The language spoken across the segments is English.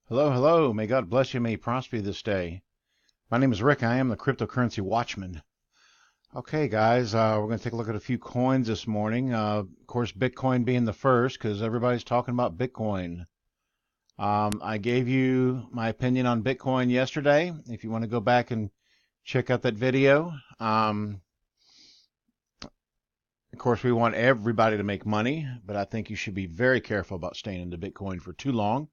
Hello, hello. May God bless you. May He prosper you this day. My name is Rick. I am the cryptocurrency Watchman. Okay, guys, we're going to take a look at a few coins this morning. Of course, Bitcoin being the first because everybody's talking about Bitcoin. I gave you my opinion on Bitcoin yesterday. If you want to go back and check out that video. Of course, we want everybody to make money, but I think you should be very careful about staying into Bitcoin for too long.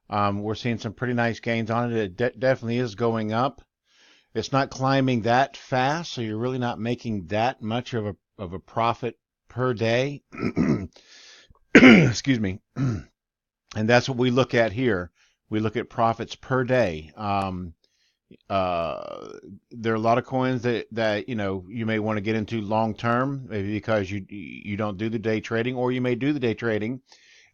We're seeing some pretty nice gains on it. It definitely is going up. It's not climbing that fast, so you're really not making that much of a profit per day. Excuse me. And that's what we look at here. We look at profits per day. There are a lot of coins that you may want to get into long term, maybe because you don't do the day trading, or you may do the day trading.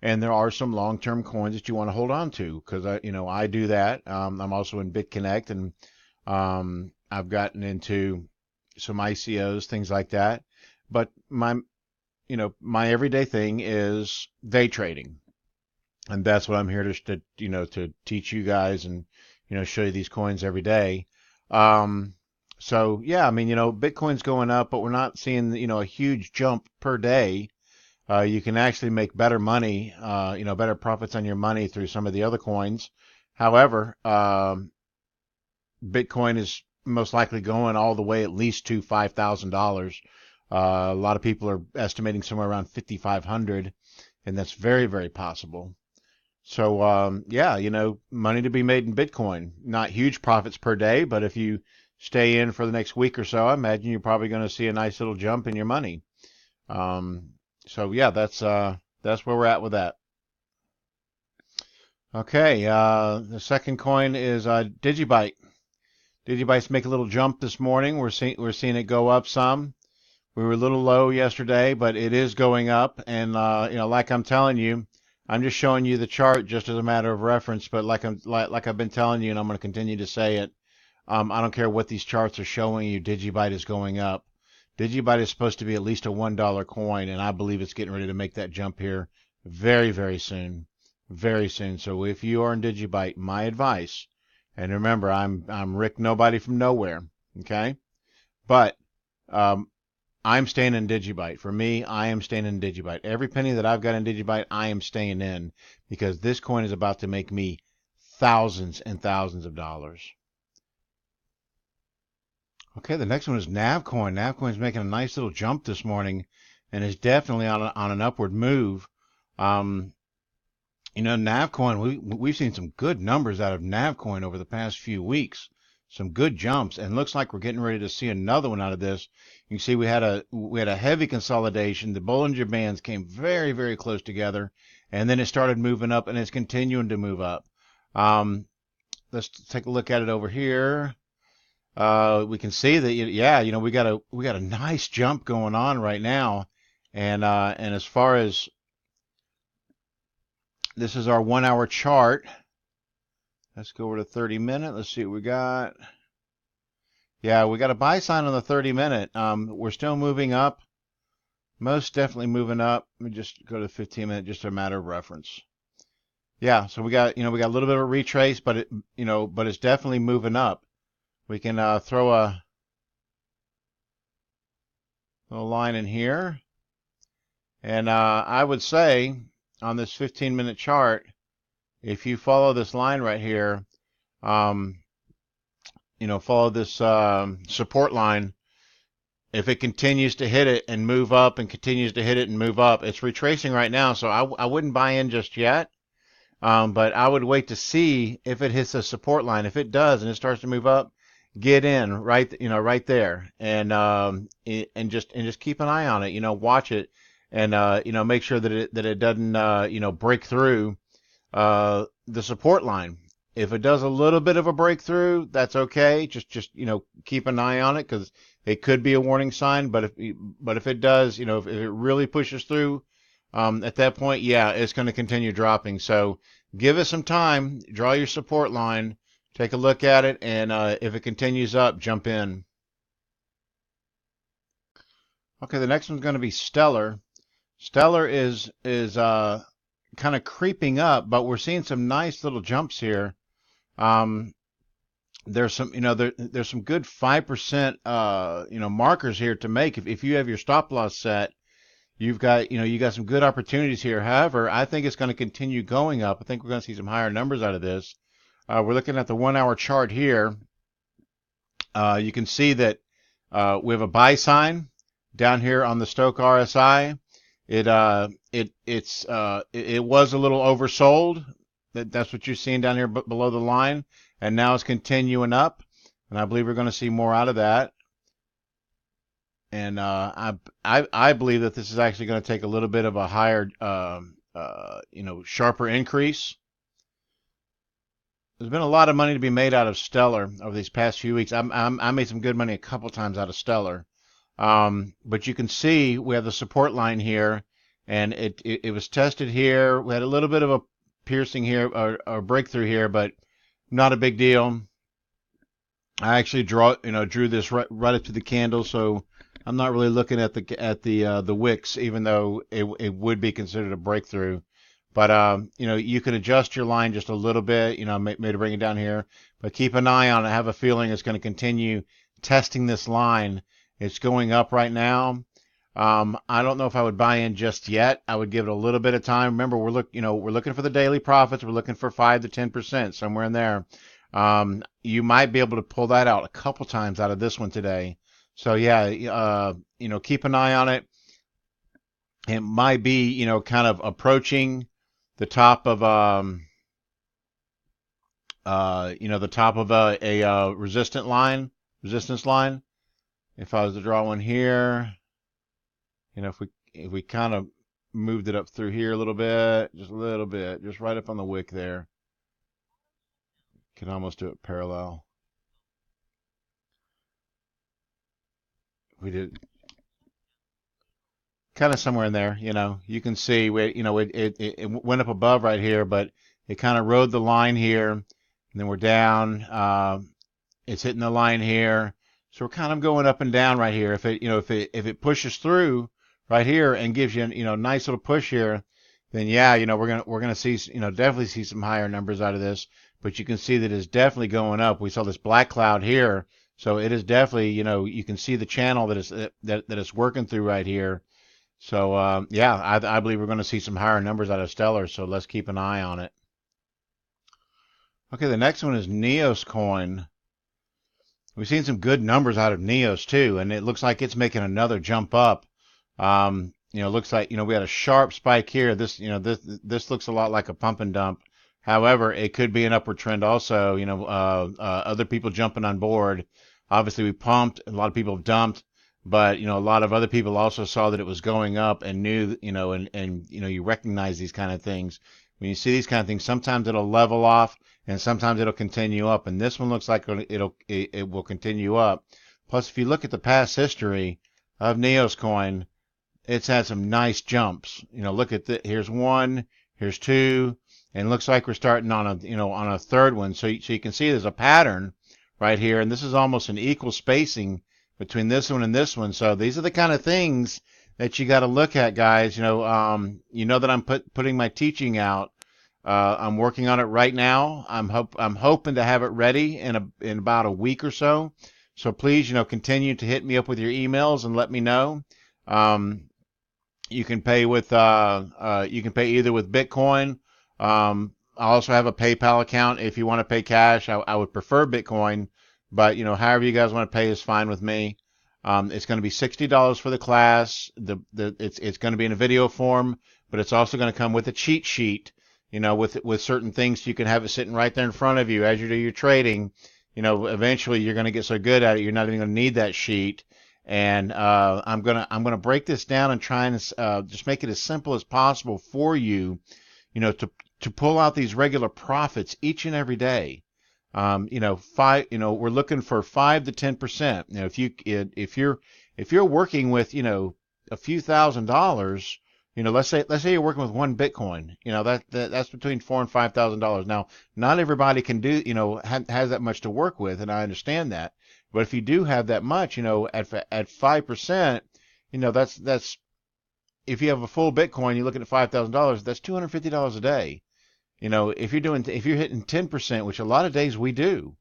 And there are some long-term coins that you want to hold on to because I do that. I'm also in BitConnect, and I've gotten into some ICOs, things like that. But my everyday thing is day trading, and that's what I'm here to teach you guys and show you these coins every day. So yeah, I mean Bitcoin's going up, but we're not seeing a huge jump per day. You can actually make better money, better profits on your money through some of the other coins. However, Bitcoin is most likely going all the way at least to $5,000. A lot of people are estimating somewhere around 5,500, and that's very, very possible. So, yeah, money to be made in Bitcoin. Not huge profits per day, but if you stay in for the next week or so, I imagine you're probably going to see a nice little jump in your money. So yeah, that's where we're at with that. Okay, the second coin is Digibyte. Digibyte's make a little jump this morning. We're seeing it go up some. We were a little low yesterday, but it is going up. And like I'm telling you, I'm just showing you the chart just as a matter of reference. But like I've been telling you, and I'm going to continue to say it. I don't care what these charts are showing you. Digibyte is going up. Digibyte is supposed to be at least a $1 coin, and I believe it's getting ready to make that jump here very, very soon. Very soon. So if you are in Digibyte, my advice, and remember, I'm Rick Nobody from Nowhere, okay? But I'm staying in Digibyte. For me, I am staying in Digibyte. Every penny that I've got in Digibyte, I am staying in because this coin is about to make me thousands and thousands of dollars. Okay, the next one is Navcoin. Navcoin is making a nice little jump this morning, and is definitely on an upward move. Navcoin, we've seen some good numbers out of Navcoin over the past few weeks. Some good jumps, and looks like we're getting ready to see another one out of this. You can see we had a heavy consolidation. The Bollinger Bands came very, very close together, and then it started moving up, and it's continuing to move up. Let's take a look at it over here. We can see that, yeah, we got a nice jump going on right now, and as far as this is our 1 hour chart, let's go over to 30-minute. Let's see what we got. Yeah, we got a buy sign on the 30-minute. We're still moving up, most definitely moving up. Let me just go to 15-minute, just a matter of reference. Yeah, so we got a little bit of a retrace, but it's definitely moving up. We can throw a little line in here. And I would say on this 15-minute chart, if you follow this line right here, follow this support line, if it continues to hit it and move up and continues to hit it and move up, it's retracing right now, so I wouldn't buy in just yet. But I would wait to see if it hits the support line. If it does and it starts to move up, get in right there, and just keep an eye on it. Watch it, and make sure that it doesn't break through the support line. If it does a little bit of a breakthrough, that's okay. Just keep an eye on it because it could be a warning sign. But if it does, if it really pushes through, at that point, yeah, it's going to continue dropping. So give it some time. Draw your support line. Take a look at it, and if it continues up, jump in. Okay, the next one's going to be Stellar. Stellar is kind of creeping up, but we're seeing some nice little jumps here. Um, there's some, there's some good 5%, markers here to make. If you have your stop loss set, you got some good opportunities here. However, I think it's going to continue going up. I think we're going to see some higher numbers out of this. We're looking at the 1 hour chart here. You can see that we have a buy sign down here on the Stochk RSI. It was a little oversold. That's what you're seeing down here below the line, and now it's continuing up, and I believe we're going to see more out of that. And I believe that this is actually going to take a little bit of a higher, sharper increase. There's been a lot of money to be made out of Stellar over these past few weeks. I made some good money a couple times out of Stellar. But you can see we have the support line here, and it was tested here. We had a little bit of a piercing here, or breakthrough here, but not a big deal. I actually drew this right up to the candle, so I'm not really looking at the wicks, even though it would be considered a breakthrough. But you can adjust your line just a little bit, maybe bring it down here, but keep an eye on it. I have a feeling it's going to continue testing this line. It's going up right now. I don't know if I would buy in just yet. I would give it a little bit of time. Remember, we're looking for the daily profits. We're looking for 5 to 10%, somewhere in there. You might be able to pull that out a couple times out of this one today. So yeah, keep an eye on it. It might be, kind of approaching the top of the top of a resistance line. If I was to draw one here, if we kind of moved it up through here a little bit, just right up on the wick there, can almost do it parallel. We did kind of somewhere in there, you can see it went up above right here, but it kind of rode the line here, and then we're down. It's hitting the line here, so we're kind of going up and down right here. If it pushes through right here and gives you a nice little push here, then yeah, we're gonna see definitely see some higher numbers out of this. But you can see that it's definitely going up. We saw this black cloud here, so it is definitely you can see the channel that it's working through right here. So yeah, I believe we're going to see some higher numbers out of Stellar. So let's keep an eye on it. Okay, the next one is Neos coin. We've seen some good numbers out of Neos too, and it looks like it's making another jump up. Looks like we had a sharp spike here. This looks a lot like a pump and dump. However, it could be an upward trend also. Other people jumping on board. Obviously, we pumped. A lot of people have dumped, but a lot of other people also saw that it was going up and knew, and you recognize these kind of things. When you see these kind of things, sometimes it'll level off, and sometimes it'll continue up. And this one looks like it will continue up. Plus, if you look at the past history of Neos coin, it's had some nice jumps. Look at here's one, here's two, and it looks like we're starting on a third one. So you can see there's a pattern right here, and this is almost an equal spacing between this one and this one. So these are the kind of things that you got to look at, guys. That I'm putting my teaching out. I'm working on it right now. I'm hoping to have it ready in about a week or so. So please, continue to hit me up with your emails and let me know. You can pay with either with Bitcoin. I also have a PayPal account if you want to pay cash. I would prefer Bitcoin, but however you guys want to pay is fine with me. It's going to be $60 for the class. It's going to be in a video form, but it's also going to come with a cheat sheet. With certain things, so you can have it sitting right there in front of you as you do your trading. Eventually you're going to get so good at it, you're not even going to need that sheet. And I'm gonna break this down and try and just make it as simple as possible for you, to pull out these regular profits each and every day. We're looking for 5 to 10%. If you're working with a few $1,000s, let's say you're working with one Bitcoin, that's between $4,000 and $5,000. Now, not everybody can do has that much to work with, and I understand that. But if you do have that much, at 5%, that's if you have a full Bitcoin, you're looking at $5,000. That's $250 a day. If you're hitting 10%, which a lot of days we do,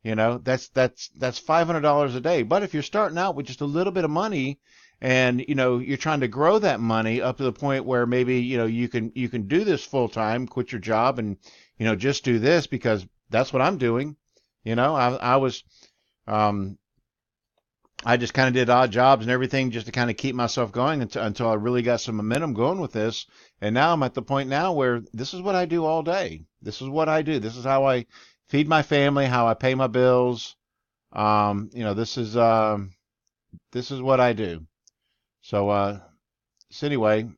that's $500 a day. But if you're starting out with just a little bit of money, and you're trying to grow that money up to the point where maybe you can do this full time, quit your job, and just do this, because that's what I'm doing. I was I just kind of did odd jobs and everything just to kind of keep myself going until I really got some momentum going with this. And now I'm at the point now where this is what I do all day. This is what I do. This is how I feed my family, how I pay my bills. This is what I do. So anyway,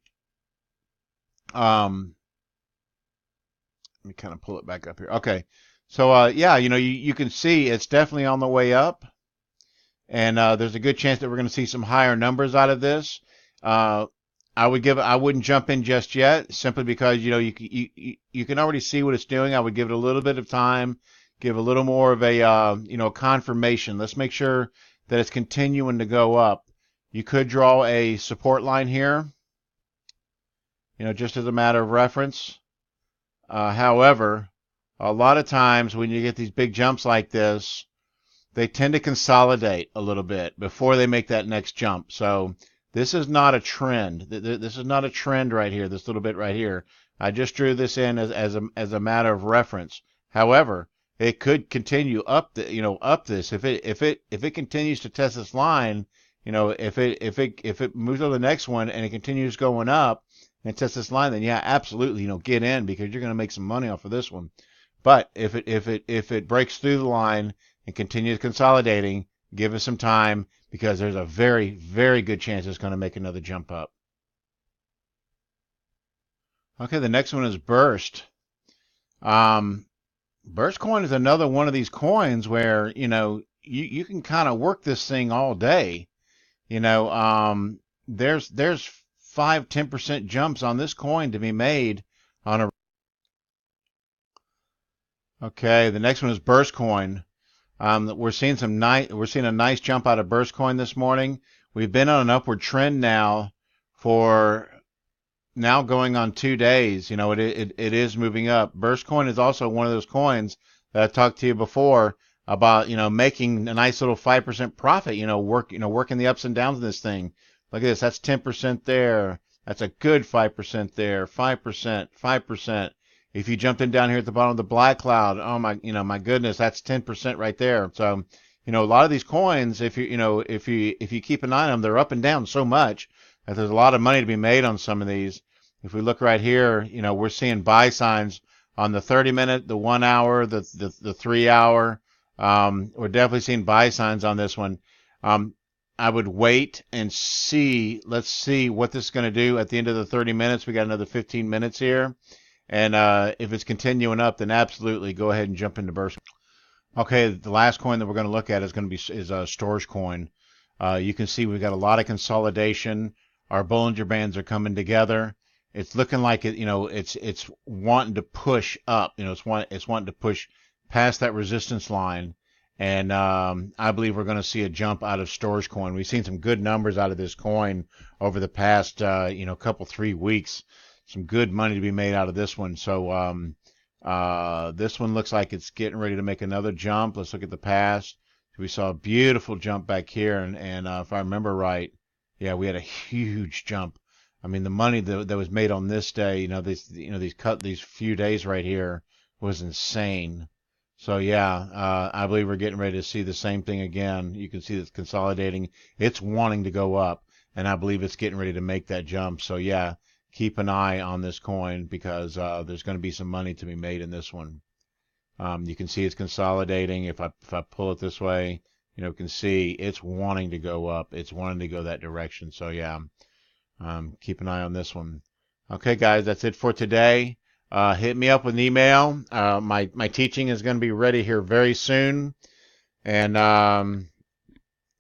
let me kind of pull it back up here. Okay. So yeah, you can see it's definitely on the way up. And there's a good chance that we're going to see some higher numbers out of this. I wouldn't jump in just yet, simply because you can already see what it's doing. I would give it a little bit of time, give a little more of a confirmation. Let's make sure that it's continuing to go up. You could draw a support line here, just as a matter of reference. However, a lot of times when you get these big jumps like this, they tend to consolidate a little bit before they make that next jump. So this is not a trend. This is not a trend right here, this little bit right here. I just drew this in as a matter of reference. However, it could continue up this if it continues to test this line. If it moves on the next one and it continues going up and tests this line, then yeah, absolutely, get in, because you're going to make some money off of this one. But if it breaks through the line and continues consolidating, give it some time, because there's a very, very good chance it's going to make another jump up. Okay, the next one is Burst. Burst coin is another one of these coins where you can kind of work this thing all day. There's 5-10% jumps on this coin to be made on a. Okay, the next one is Burst coin. We're seeing a nice jump out of Burst coin this morning. We've been on an upward trend now for going on 2 days. It is moving up. Burst coin is also one of those coins that I talked to you before about, making a nice little 5% profit, working the ups and downs of this thing. Look at this. That's 10% there. That's a good 5% there. 5%, 5%. If you jumped in down here at the bottom of the black cloud, oh my goodness, that's 10% right there. So, a lot of these coins, if you keep an eye on them, they're up and down so much that there's a lot of money to be made on some of these. If we look right here, we're seeing buy signs on the 30-minute, the 1 hour, the 3 hour. We're definitely seeing buy signs on this one. I would wait and see. Let's see what this is going to do at the end of the 30 minutes. We got another 15 minutes here. And if it's continuing up, then absolutely go ahead and jump into Burst. Okay, the last coin that we're going to look at is a storage coin. You can see we've got a lot of consolidation. Our Bollinger Bands are coming together. It's looking like it's wanting to push up. It's wanting to push past that resistance line. And I believe we're going to see a jump out of storage coin. We've seen some good numbers out of this coin over the past couple 3 weeks. Some good money to be made out of this one. So this one looks like it's getting ready to make another jump. Let's look at the past. We saw a beautiful jump back here, and if I remember right, yeah, we had a huge jump. I mean, the money that was made on this day, these few days right here was insane. So yeah, I believe we're getting ready to see the same thing again. You can see it's consolidating. It's wanting to go up, and I believe it's getting ready to make that jump. So yeah, keep an eye on this coin, because there's going to be some money to be made in this one. You can see it's consolidating. If I pull it this way, you can see it's wanting to go up. It's wanting to go that direction. So yeah, keep an eye on this one. Okay, guys, that's it for today. Hit me up with an email. My teaching is going to be ready here very soon. And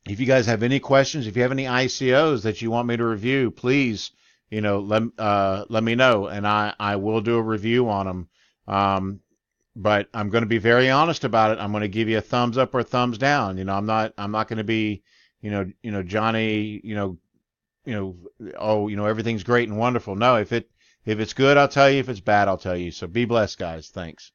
if you guys have any questions, if you have any ICOs that you want me to review, please, let me know, and I will do a review on them. But I'm going to be very honest about it. I'm going to give you a thumbs up or a thumbs down. I'm not going to be, Johnny, oh, everything's great and wonderful. No, if it's good, I'll tell you. If it's bad, I'll tell you. So be blessed, guys. Thanks.